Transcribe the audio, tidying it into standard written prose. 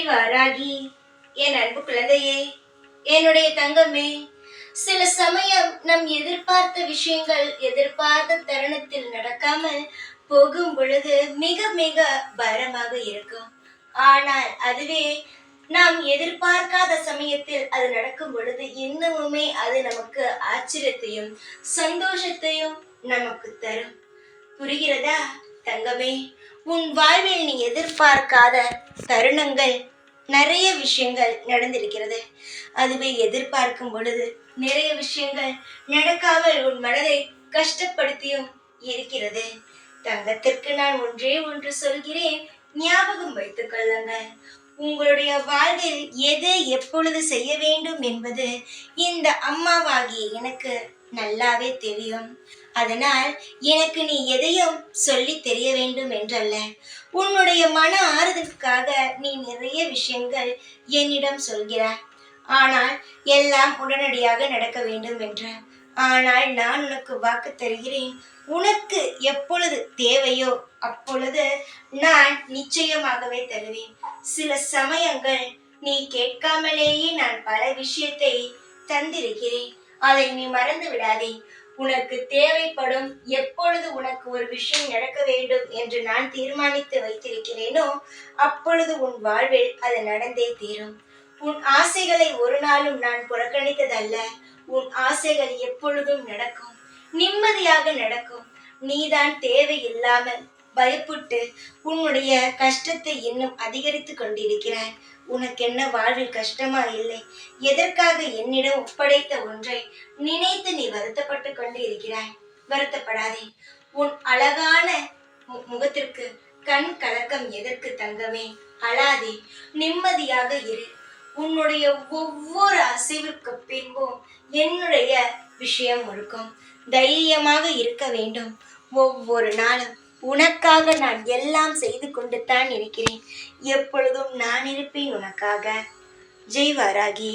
வாராகி, என் அன்பு குழந்தையே, என்னுடைய தங்கமே, சில சமயம் நம் எதிர்பார்த்த விஷயங்கள் எதிர்பார்த்த தருணத்தில் நடக்காமல் போகும் பொழுது மிக மிக பாரமாக இருக்கும். ஆனால் அதுவே நாம் எதிர்பார்க்காத சமயத்தில் அது நடக்கும் பொழுது இன்னமுமே அது நமக்கு ஆச்சரியத்தையும் சந்தோஷத்தையும் நமக்கு தரும். புரிகிறதா தங்கமே? உன் வாழ்வில் நீ எதிர்பார்க்காத தருணங்கள் நிறைய விஷயங்கள் நடந்திருக்கிறது. அதுவே எதிர்பார்க்கும் பொழுது நிறைய விஷயங்கள் நடக்காமல் உன் மனதை கஷ்டப்படுத்தியும் இருக்கிறது. தங்கத்திற்கு நான் ஒன்றே ஒன்று சொல்கிறேன், ஞாபகம் வைத்துக் கொள்ளுங்கள். உங்களுடைய வாழ்வில் எது எப்பொழுது செய்ய வேண்டும் என்பது இந்த அம்மாவாகிய எனக்கு நல்லாவே தெரியும். அதனால் எனக்கு நீ எதையும் சொல்லி தெரிய வேண்டும் என்றல்ல, உன்னுடைய மன ஆறுதலுக்காக நீ நிறைய விஷயங்கள் என்னிடம் சொல்கிறாய். ஆனால் எல்லாம் உடனடியாக நடக்க வேண்டும் என்று. ஆனால் நான் உனக்கு வாக்கு தருகிறேன், உனக்கு எப்பொழுது தேவையோ அப்பொழுது நான் நிச்சயமாகவே தருவேன். சில சமயங்கள் நீ கேட்காமலேயே நான் பல விஷயத்தை தந்திருக்கிறேன். அதை நீ மறந்து விடாதே. உனக்கு தேவைப்படும் எப்பொழுது உனக்கு ஒரு விஷயம் நடக்க வேண்டும் என்று நான் தீர்மானித்து வைத்திருக்கிறேனோ அப்பொழுது உன் வாழ்வில் அது நடந்தே தீரும். உன் ஆசைகளை ஒரு நாளும் நான் புறக்கணித்ததல்ல. உன் ஆசைகள் எப்பொழுதும் நடக்கும், நிம்மதியாக நடக்கும். நீதான் தேவையில்லாமல் பயப்பட்டு உன்னுடைய கஷ்டத்தை இன்னும் அதிகரித்து கொண்டிருக்கிறாய். உனக்கென்ன வாழ்வில் கஷ்டமா இல்லை? எதற்காக என்னிடம் ஒப்படைத்த ஒன்றை நினைத்து நீ வருத்தப்பட்டு கொண்டு இருக்கிறாய்? வருத்தப்படாதே. உன் அழகான முகத்திற்கு கண் கலக்கம் எதற்கு தங்கமே? அழாதே, நிம்மதியாக இரு. உன்னுடைய ஒவ்வொரு அசைவிற்கு பின்பும் என்னுடைய விஷயம் இருக்கும். தைரியமாக இருக்க வேண்டும். ஒவ்வொரு நாளும் உனக்காக நான் எல்லாம் செய்து கொண்டு தான் இருக்கிறேன். எப்பொழுதும் நான் இருப்பேன் உனக்காக. ஜெய் வாராகி.